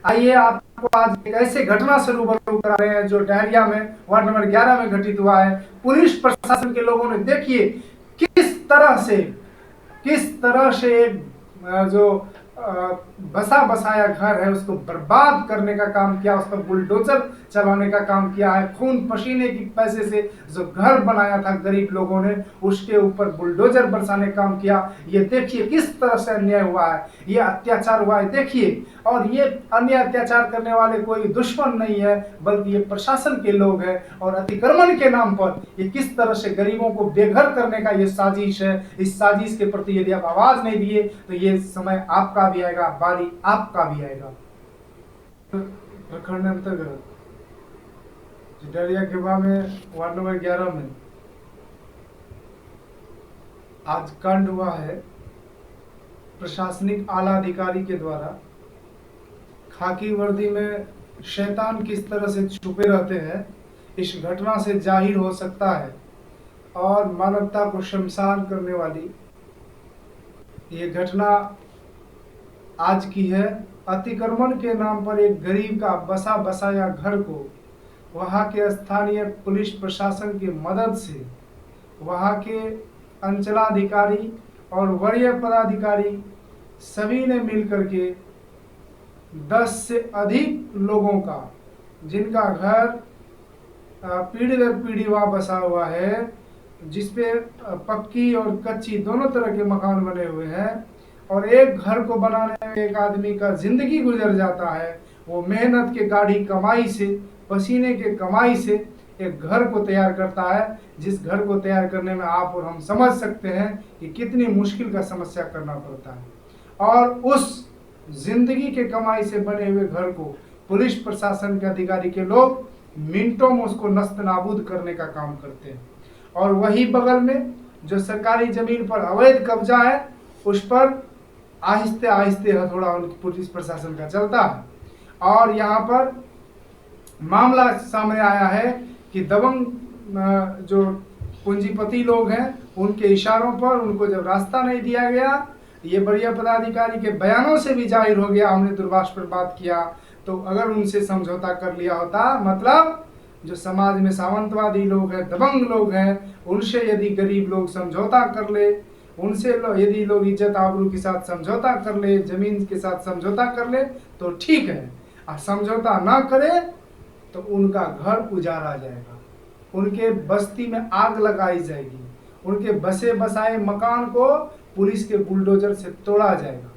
आइए आपको आज एक ऐसे घटना से रूबरू करा रहे हैं जो डहरिया में वार्ड नंबर 11 में घटित हुआ है। पुलिस प्रशासन के लोगों ने देखिए किस तरह से जो बसा बसाया घर है उसको बर्बाद करने का काम किया, उस पर बुलडोजर चलाने का काम किया है। खून पसीने की पैसे से जो घर बनाया था गरीब लोगों ने, उसके ऊपर बुलडोजर बरसाने का काम किया। ये देखिए किस तरह से अन्याय हुआ है, ये अत्याचार हुआ है देखिए। और ये अन्य अत्याचार करने वाले कोई दुश्मन नहीं है, बल्कि ये प्रशासन के लोग हैं। और अतिक्रमण के नाम पर ये किस तरह से गरीबों को बेघर करने का ये साजिश है। इस साजिश के प्रति यदि आप आवाज नहीं दिए तो ये समय आपका भी आएगा, बारी आपका भी आएगा। प्रखंड अंतर्गत डहरिया खेबा में वार्ड नंबर 11 में आज कांड हुआ है। प्रशासनिक आला अधिकारी के द्वारा खाकी वर्दी में शैतान किस तरह से छुपे रहते हैं, इस घटना से जाहिर हो सकता है। और मानवता को शर्मसार करने वाली ये घटना आज की है। अतिक्रमण के नाम पर एक गरीब का बसा बसाया घर को वहाँ के स्थानीय पुलिस प्रशासन की मदद से वहाँ के अंचलाधिकारी और वरीय पदाधिकारी सभी ने मिलकर के 10 से अधिक लोगों का, जिनका घर पीढ़ी दर पीढ़ी वहाँ बसा हुआ है, जिसपे पक्की और कच्ची दोनों तरह के मकान बने हुए हैं, और एक घर को बनाने में एक आदमी का जिंदगी गुजर जाता है। वो मेहनत के गाढ़ी कमाई से, पसीने के कमाई से एक घर को तैयार करता है, जिस घर को तैयार करने में आप और हम समझ सकते हैं कि कितनी मुश्किल का समस्या करना पड़ता है। और उस जिंदगी के कमाई से बने हुए घर को पुलिस प्रशासन के अधिकारी के लोग मिनटों में उसको नस्त नाबूद करने का काम करते हैं। और वही बगल में जो सरकारी जमीन पर अवैध कब्जा है, उस पर आहिस्ते आहिस्ते हथौड़ा उनकी पुलिस प्रशासन का चलता है। और यहाँ पर मामला सामने आया है कि दबंग जो पूंजीपति लोग हैं, उनके इशारों पर उनको जब रास्ता नहीं दिया गया, ये वरीय पदाधिकारी के बयानों से भी जाहिर हो गया, हमने दूरभाष पर बात किया, तो अगर उनसे समझौता कर लिया होता, मतलब जो समाज में सावंतवादी लोग हैं, दबंग लोग हैं, उनसे यदि गरीब लोग समझौता कर ले, उनसे यदि लोग इज्जत आबरू के साथ समझौता कर ले, जमीन के साथ समझौता कर ले तो ठीक है। और समझौता ना करे तो उनका घर उजाड़ा जाएगा, उनके बस्ती में आग लगाई जाएगी, उनके बसे बसाए मकान को पुलिस के बुलडोजर से तोड़ा जाएगा।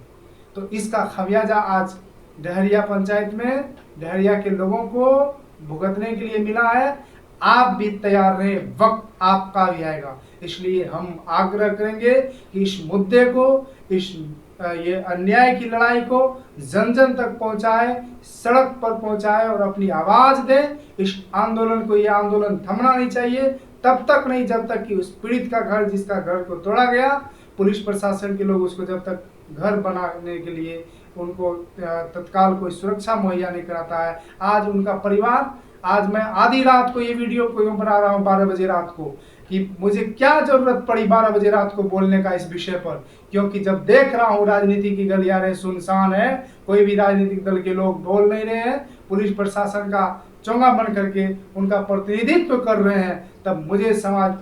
तो इसका खमियाजा आज डहरिया पंचायत में डहरिया के लोगों को भुगतने के लिए मिला है। आप भी तैयार रहे, वक्त आपका भी आएगा। इसलिए हम आग्रह करेंगे कि इस मुद्दे को, ये अन्याय की लड़ाई को जन जन तक पहुंचाए, सड़क पर पहुंचाए और अपनी आवाज दे। इस आंदोलन को, ये आंदोलन थमना नहीं चाहिए तब तक नहीं जब तक कि उस पीड़ित का घर, जिसका घर को तोड़ा गया, पुलिस प्रशासन के लोग उसको जब तक घर बनाने के लिए उनको तत्काल कोई सुरक्षा मुहैया नहीं कराता है। आज उनका परिवार, आज मैं आधी रात को ये वीडियो को यूं बना रहा हूँ 12 बजे रात को, कि मुझे क्या जरूरत पड़ी 12 बजे रात को बोलने का इस विषय पर, क्योंकि जब देख रहा हूँ राजनीति की गलियारें सुनसान है, कोई भी राजनीतिक दल के लोग बोल नहीं रहे हैं, पुलिस प्रशासन का चोंगा बन करके उनका प्रतिनिधित्व कर रहे हैं, तब मुझे समाज,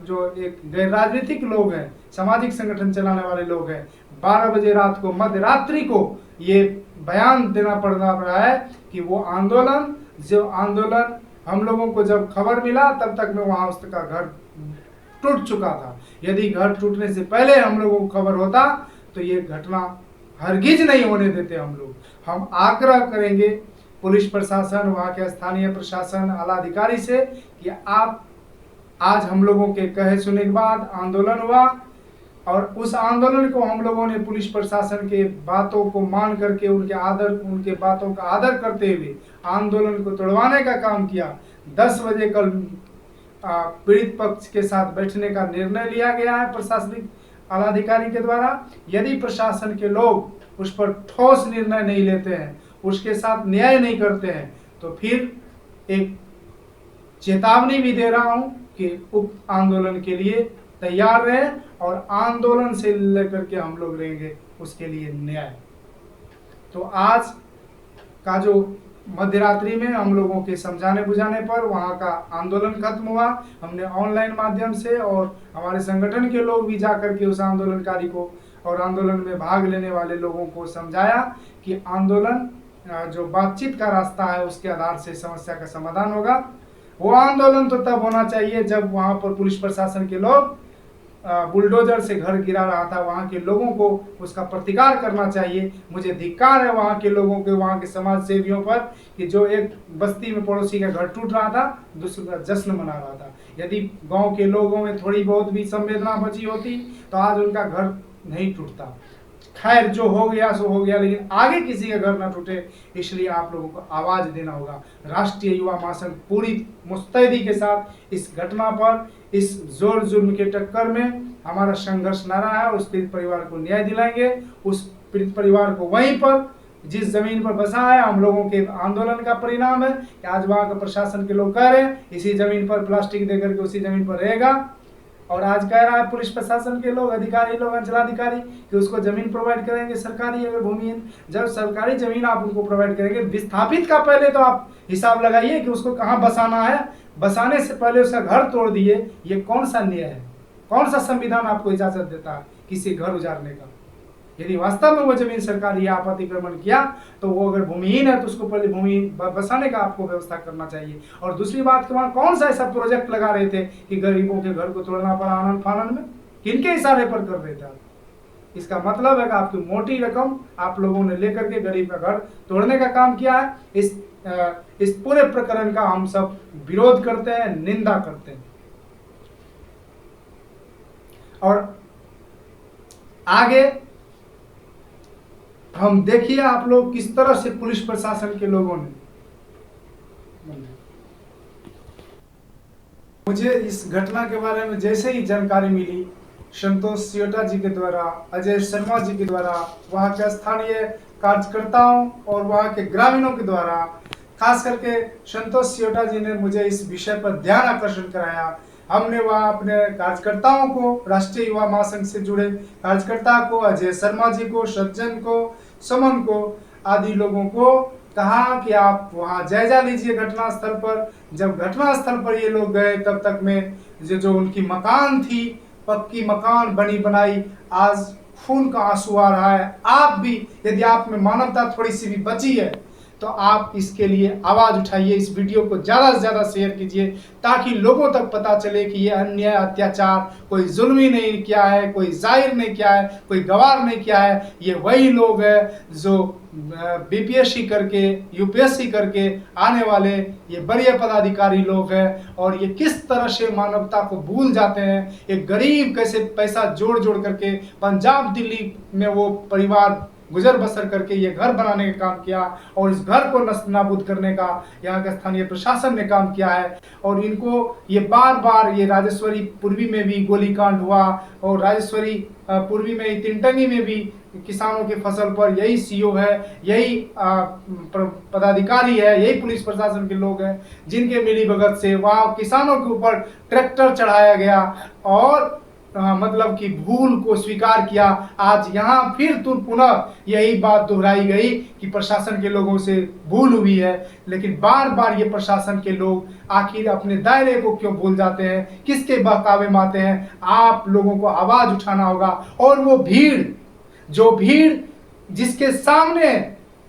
जो एक गैर राजनीतिक लोग हैं, सामाजिक संगठन चलाने वाले लोग हैं, 12 बजे रात को, मध्य रात्रि को ये बयान देना पड़ रहा है कि वो आंदोलन, जो आंदोलन हम लोगों को जब खबर मिला तब तक में वहां उसका घर टूट चुका था। यदि घर टूटने से पहले हम लोगों को खबर होता तो ये घटना हरगिज नहीं होने देते हम लोग। हम आग्रह करेंगे पुलिस प्रशासन, वहाँ के स्थानीय प्रशासन, आला अधिकारी से कि आप, आज हम लोगों के कहे सुने के बाद आंदोलन हुआ, और उस आंदोलन को हम लोगों ने पुलिस प्रशासन के बातों को मान करके, उनके बातों का आदर करते हुए आंदोलन को तोड़वाने का काम किया। 10 बजे कल पीड़ित पक्ष के साथ बैठने का निर्णय लिया गया है प्रशासनिक आलाधिकारी के द्वारा। यदि प्रशासन के लोग उस पर ठोस निर्णय नहीं लेते हैं, उसके साथ न्याय नहीं करते हैं, तो फिर एक चेतावनी भी दे रहा हूं कि उक्त आंदोलन के लिए तैयार रहें, और आंदोलन से लेकर के हम लोग रहेंगे उसके लिए न्याय। तो आज का जो मध्यरात्रि में हम लोगों के समझाने बुझाने पर वहाँ का आंदोलन खत्म हुआ। हमने ऑनलाइन माध्यम से और हमारे संगठन के लोग भी जाकर के उस आंदोलनकारी को और आंदोलन में भाग लेने वाले लोगों को समझाया कि आंदोलन जो बातचीत का रास्ता है उसके आधार से समस्या का समाधान होगा। वो आंदोलन तो तब होना चाहिए जब वहाँ पर पुलिस प्रशासन के लोग बुलडोजर से घर गिरा रहा था, वहाँ के लोगों को उसका प्रतिकार करना चाहिए। मुझे धिक्कार है वहाँ के लोगों के, वहाँ के समाज सेवियों पर कि जो एक बस्ती में पड़ोसी का घर टूट रहा था, दूसरा जश्न मना रहा था। यदि गांव के लोगों में थोड़ी बहुत भी संवेदना बची होती तो आज उनका घर नहीं टूटता। खैर, जो हो गया सो हो गया, लेकिन आगे किसी का घर ना टूटे, इसलिए आप लोगों को आवाज देना होगा। राष्ट्रीय युवा महासंघ पूरी मुस्तैदी के साथ इस घटना पर, इस जोर जुर्म के टक्कर में हमारा संघर्ष नारा है। उस पीड़ित परिवार को न्याय दिलाएंगे। उस पीड़ित परिवार को वहीं पर जिस जमीन पर बसा है, हम लोगों के आंदोलन का परिणाम है कि आज वहां के प्रशासन के लोग कह रहे हैं इसी जमीन पर प्लास्टिक देकर के उसी जमीन पर रहेगा। और आज कह रहा है पुलिस प्रशासन के लोग, अधिकारी लोग, अंचलाधिकारी कि उसको जमीन प्रोवाइड करेंगे सरकारी अगर भूमिहीन। जब सरकारी जमीन आप उनको प्रोवाइड करेंगे, विस्थापित का पहले तो आप हिसाब लगाइए कि उसको कहाँ बसाना है। बसाने से पहले उसका घर तोड़ दिए, ये कौन सा न्याय है? कौन सा संविधान आपको इजाजत देता है किसी घर उजाड़ने का? यदि वास्तव में वो जमीन सरकारी आप अतिक्रमण किया तो वो अगर भूमिहीन है तो उसको पहले भूमि बसाने का आपको व्यवस्था करना चाहिए। और दूसरी बात के वहां कौन सा ऐसा प्रोजेक्ट लगा रहे थे कि गरीबों के घर को तोड़ना पड़ा आनंद फानन में? किनके इशारे पर कर रहे थे आप? इसका मतलब है कि आपकी मोटी रकम आप लोगों ने लेकर के गरीब का घर तोड़ने का काम किया है। इस पूरे प्रकरण का हम सब विरोध करते हैं, निंदा करते हैं। और आगे हम देखिए आप लोग किस तरह से पुलिस प्रशासन के लोगों ने, मुझे इस घटना के बारे में जैसे ही जानकारी मिली, संतोष सियोटा जी के द्वारा, अजय शर्मा जी के द्वारा, वहाँ के स्थानीय कार्यकर्ताओं और वहाँ के ग्रामीणों के द्वारा, खास करके संतोष सियोटा जी ने मुझे इस विषय पर ध्यान आकर्षण कराया। हमने वहाँ अपने कार्यकर्ताओं को, राष्ट्रीय युवा महासंघ से जुड़े कार्यकर्ता को, अजय शर्मा जी को, सज्जन को, समन को, आदि लोगों को कहा कि आप वहाँ जायजा लीजिए घटना स्थल पर। जब घटना स्थल पर ये लोग गए तब तक में जो उनकी मकान थी, पक्की मकान बनी बनाई, आज खून का आंसू आ रहा है। आप भी, यदि आप में मानवता थोड़ी सी भी बची है तो आप इसके लिए आवाज उठाइए। इस वीडियो को ज्यादा से ज्यादा शेयर कीजिए ताकि लोगों तक पता चले कि ये अन्याय, अत्याचार कोई जुल्म ही नहीं किया है, कोई जाहिर नहीं किया है, कोई गवार नहीं किया है। ये वही लोग हैं जो बीपीएससी करके, यूपीएससी करके आने वाले ये बड़े पदाधिकारी लोग हैं। और ये किस तरह से मानवता को भूल जाते हैं। एक गरीब कैसे पैसा जोड़ जोड़ करके पंजाब दिल्ली में वो परिवार गुजर बसर करके ये घर बनाने का काम किया और इस घर को नष्ट नाबूद करने का यहाँ के स्थानीय प्रशासन ने काम किया है। और इनको ये बार बार, ये राजेश्वरी पूर्वी में भी गोलीकांड हुआ और राजेश्वरी पूर्वी में, तिनटंगी में भी किसानों की फसल पर यही सीओ है, यही पदाधिकारी है, यही पुलिस प्रशासन के लोग हैं जिनके मिली भगत से वहाँ किसानों के ऊपर ट्रैक्टर चढ़ाया गया और मतलब कि भूल को स्वीकार किया। आज यहाँ फिर पुनः यही बात दोहराई गई कि प्रशासन के लोगों से भूल हुई है। लेकिन बार बार ये प्रशासन के लोग आखिर अपने दायरे को क्यों भूल जाते हैं, किसके बहकावे में आते हैं? आप लोगों को आवाज उठाना होगा। और वो भीड़, जो भीड़ जिसके सामने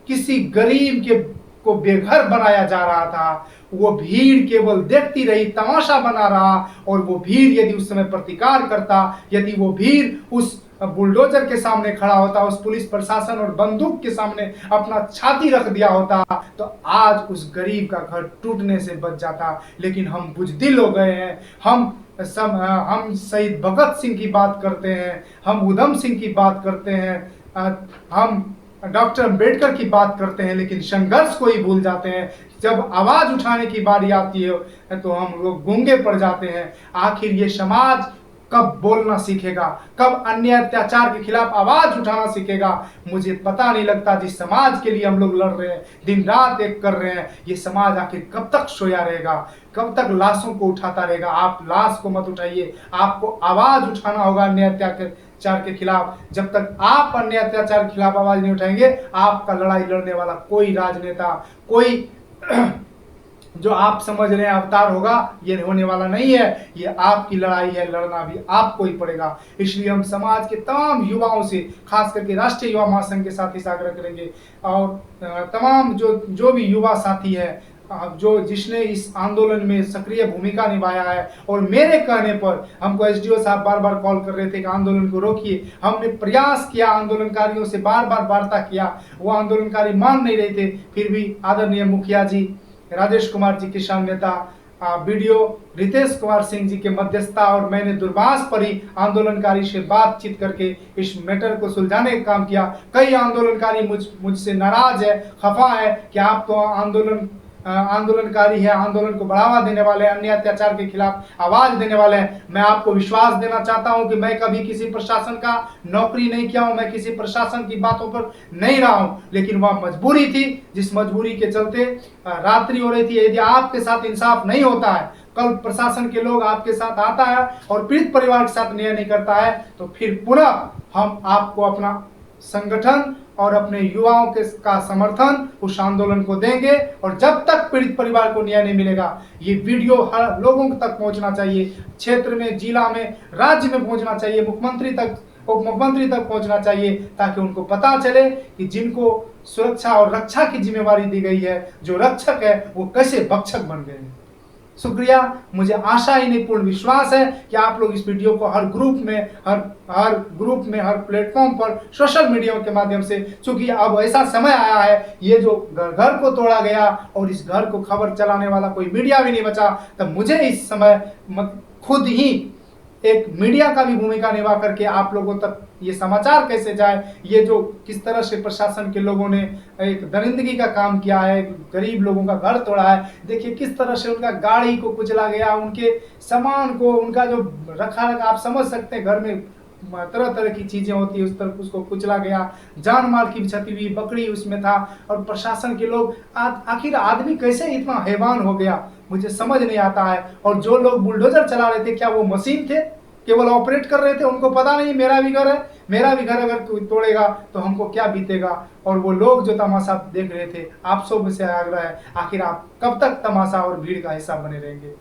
किसी गरीब के को बेघर बनाया जा रहा था, वो भीड़ केवल देखती रही, तमाशा बना रहा। और वो भीड़ यदि उस समय प्रतिकार करता, यदि वो भीड़ उस बुलडोजर के सामने खड़ा होता, उस पुलिस प्रशासन और बंदूक के सामने अपना छाती रख दिया होता, तो आज उस गरीब का घर टूटने से बच जाता। लेकिन हम बुजदिल हो गए हैं। हम शहीद भगत सिंह की बात करते हैं, हम उधम सिंह की बात करते हैं, हम डॉक्टर अम्बेडकर की बात करते हैं, लेकिन संघर्ष को ही भूल जाते हैं। जब आवाज उठाने की बारी आती है तो हम लोग गूंगे पड़ जाते हैं। आखिर ये समाज कब बोलना सीखेगा, कब अन्य अत्याचार के खिलाफ आवाज उठाना सीखेगा? मुझे पता नहीं लगता। जिस समाज के लिए हम लोग लड़ रहे हैं, दिन रात एक कर रहे हैं, ये समाज आखिर कब तक सोया रहेगा, कब तक लाशों को उठाता रहेगा? आप लाश को मत उठाइए, आपको आवाज उठाना होगा अन्य अत्याचार अत्याचार के खिलाफ। जब तक आप अन्य अत्याचार के खिलाफ आवाज नहीं उठाएंगे, आपका लड़ाई लड़ने वाला कोई राजनेता, कोई जो आप समझ रहे हैं अवतार होगा, ये होने वाला नहीं है। ये आपकी लड़ाई है, लड़ना भी आपको ही पड़ेगा। इसलिए हम समाज के तमाम युवाओं से, खास करके राष्ट्रीय युवा महासंघ के साथ इस आग्रह करेंगे, और तमाम जो भी युवा साथी है, जो जिसने इस आंदोलन में सक्रिय भूमिका निभाया है, और मेरे कहने पर हमको एसडीओ साहब बार बार कॉल कर रहे थे कि आंदोलन को रोकिए। हमने प्रयास किया, आंदोलनकारियों से बार बार वार्ता किया, वो आंदोलनकारी मान नहीं रहे थे। फिर भी आदरणीय मुखिया जी, राजेश कुमार जी किसान नेता, बीडीओ रितेश कुमार सिंह जी के मध्यस्थता, और मैंने दूरभाष पर ही आंदोलनकारी से बातचीत करके इस मैटर को सुलझाने का काम किया। कई आंदोलनकारी मुझसे नाराज है, खफा है कि आप तो आंदोलनकारी है, आंदोलन को बढ़ावा देने वाले, अन्य अत्याचार के खिलाफ आवाज देने वाले हैं। मैं आपको विश्वास देना चाहता हूं कि मैं कभी किसी प्रशासन का नौकरी नहीं किया हूं, मैं किसी प्रशासन की बातों पर नहीं रहा हूं, लेकिन वह मजबूरी थी, जिस मजबूरी के चलते रात्रि हो रही थी। यदि आपके साथ इंसाफ नहीं होता है, कल प्रशासन के लोग आपके साथ आता है और पीड़ित परिवार के साथ न्याय नहीं करता है, तो फिर पुनः हम आपको अपना संगठन और अपने युवाओं के का समर्थन उस आंदोलन को देंगे। और जब तक पीड़ित परिवार को न्याय नहीं मिलेगा, ये वीडियो हर लोगों तक पहुंचना चाहिए, क्षेत्र में, जिला में, राज्य में पहुंचना चाहिए, मुख्यमंत्री तक, उप मुख्यमंत्री तक पहुंचना चाहिए, ताकि उनको पता चले कि जिनको सुरक्षा और रक्षा की जिम्मेवारी दी गई है, जो रक्षक है, वो कैसे भक्षक बन गए हैं। शुक्रिया। मुझे आशा ही नहीं, पूर्ण विश्वास है कि आप लोग इस वीडियो को हर ग्रुप में, हर प्लेटफॉर्म पर, सोशल मीडिया के माध्यम से, चूंकि अब ऐसा समय आया है, ये जो घर को तोड़ा गया और इस घर को खबर चलाने वाला कोई मीडिया भी नहीं बचा, तब मुझे इस समय खुद ही एक मीडिया का भी भूमिका निभा करके आप लोगों तक ये समाचार कैसे जाए, ये जो किस तरह से प्रशासन के लोगों ने एक दरिंदगी का काम किया है, गरीब लोगों का घर तोड़ा है, देखिए किस तरह से उनका गाड़ी को कुचला गया, उनके सामान को, उनका जो रखा आप समझ सकते हैं, घर में तरह तरह की चीजें होती है, उस तरफ उसको कुचला गया, जान माल की क्षति हुई, बकरी उसमें था, और प्रशासन के लोग आखिर आदमी कैसे इतना हैवान हो गया, मुझे समझ नहीं आता है। और जो लोग बुलडोजर चला रहे थे, क्या वो मशीन थे, केवल ऑपरेट कर रहे थे? उनको पता नहीं मेरा भी घर है, मेरा भी घर अगर कोई तोड़ेगा तो हमको क्या बीतेगा। और वो लोग जो तमाशा देख रहे थे, आप सब से आग्रह है, आखिर आप कब तक तमाशा और भीड़ का हिस्सा बने रहेंगे?